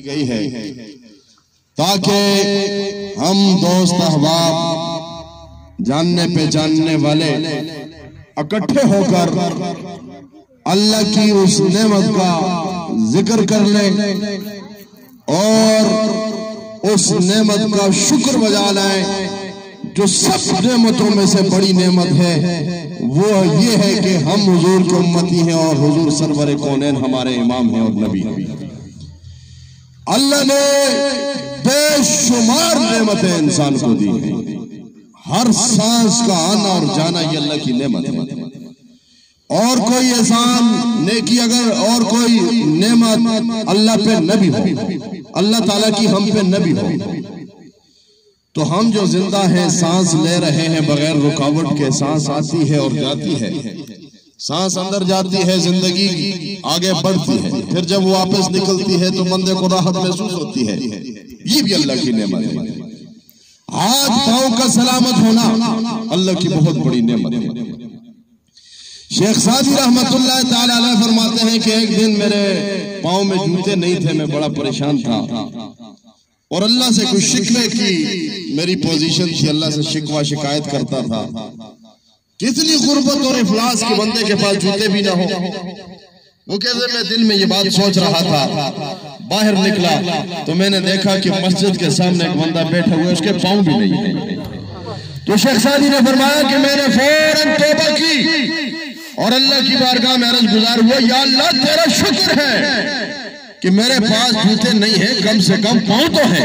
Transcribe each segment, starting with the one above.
गई है ताकि हम दोस्त अहबाब जानने पहचानने वाले इकट्ठे होकर अल्लाह की उस नेमत का जिक्र कर लें और उस नेमत का शुक्र बजा लाएं जो सब नेमतों में से बड़ी नेमत है। वो ये है कि हम हुजूर के उम्मती हैं और हुजूर सरवर कौनैन हमारे इमाम हैं और नबी। अल्लाह ने बेशुमार नेमतें इंसान को दी हैं। हर सांस का आना और जाना ये अल्लाह की नेमत है। और कोई एहसान नेकी अगर और कोई नेमत अल्लाह पे नबी हो, अल्लाह ताला की हम पे नबी हो, तो हम जो जिंदा हैं, सांस ले रहे हैं बगैर रुकावट के, सांस आती है और जाती है, सांस अंदर जाती है, जिंदगी आगे बढ़ती है, फिर जब वो वापस निकलती है तो बंदे को राहत महसूस होती है। ये भी अल्लाह की नेमत है। हाथ पांव का सलामत होना अल्लाह की बहुत बड़ी नेमत है। शेख सादी रहमतुल्लाह ताला अलैह फरमाते हैं कि एक दिन मेरे पांव में जूते नहीं थे, मैं बड़ा परेशान था और अल्लाह से कुछ शिकवे की मेरी पोजीशन थी, अल्लाह से शिकवा शिकायत करता था। कितनी गुर्बत और इफलास के बंदे के पास जूते भी ना हो। वो कहते मैं दिल में ये बात सोच रहा था, बाहर निकला तो मैंने देखा कि मस्जिद के सामने एक बंदा बैठा हुआ है, उसके पांव भी नहीं है। तो शेख सादी ने फरमाया कि मैंने फौरन तौबा की और अल्लाह की बारगाह में अर्ज गुजार हुआ, या अल्लाह तेरा शुक्र है कि मेरे पास जूते नहीं है, कम से कम पांव तो है।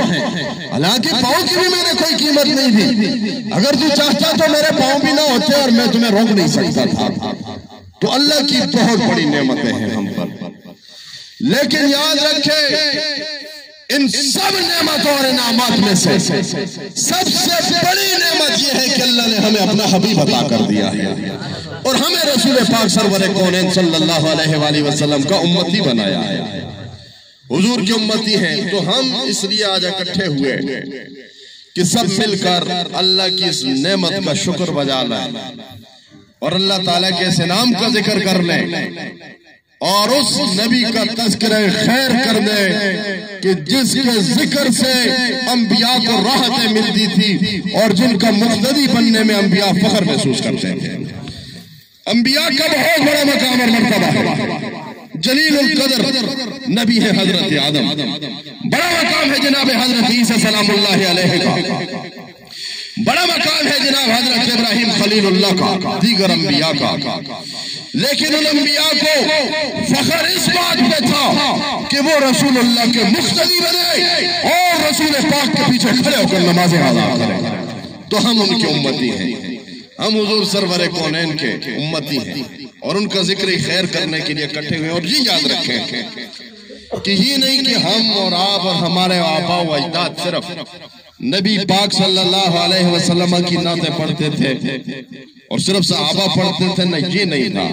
हालांकि पांव की भी मैंने कोई कीमत नहीं दी, अगर तू चाहता तो मेरे पांव भी ना होते और मैं तुम्हें रोक नहीं सकता था। तो अल्लाह की बहुत बड़ी नेमतें हैं हम पर। लेकिन याद रखे इन सब नेमतों और इनामात में से सबसे बड़ी नेमत यह है कि अल्लाह ने हमें अपना हबीब अता कर दिया है और हमें रसूल पाक सरवर कौनैन सल्लल्लाहु अलैहि वसल्लम का उम्मती बनाया है। हुजूर की उम्मती हैं तो हम इसलिए आज इकट्ठे हुए कि सब मिलकर अल्लाह की इस नेमत का शुक्र बजा लें और अल्लाह ताला के इस इनाम का जिक्र कर लें और उस नबी का तज़किरा खैर कर दें कि जिसके जिक्र से अंबिया को राहतें मिलती थी और जिनका मुक़्तदी बनने में अंबिया फख्र महसूस करते थे। अंबिया का बहुत बड़ा मकाम और मर्तबा है। जलीलुल कदर नबी है हजरत आदम, बड़ा मकाम है जनाब हजरत ईसा सलामुल्लाह अलैहि का, बड़ा मकाम है जनाब हजरत इब्राहिम खलीलुल्लाह का, दीगर अंबिया का। लेकिन उन अंबिया को फख्र इस बात पे था कि वो रसूलुल्लाह के मुख्तदी बने और रसूल पाक के पीछे खड़े होकर नमाज़ें अदा करें। तो हम उनकी उम्मती हैं, हम हुजूर सरवर कौनैन के उम्मती हैं और उनका जिक्र खैर करने के लिए इकट्ठे हुए। और ये याद रखें कि ये नहीं कि हम और आप और हमारे आबा व अजदाद सिर्फ नबी पाक सल्लल्लाहु अलैहि वसल्लम की नातें पढ़ते थे और सिर्फ सहाबा पढ़ते थे, न ये नहीं था,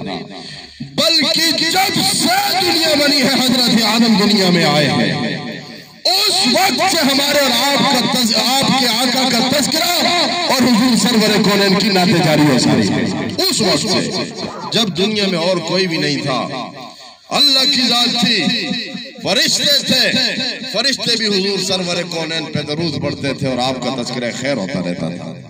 बल्कि जब से दुनिया बनी है हजरत आदम दुनिया में आए हैं उस वक्त से हमारे और आपके आका का तज़किरा और हुजूर सरवर कौनैन की नाते जारी हो सारी। उस वक्त से जब दुनिया में और कोई भी नहीं था, अल्लाह की जात थी, फरिश्ते थे, फरिश्ते भी हुजूर सरवर कौनैन पे दरूद पढ़ते थे और आपका तज़किरा खैर होता रहता था।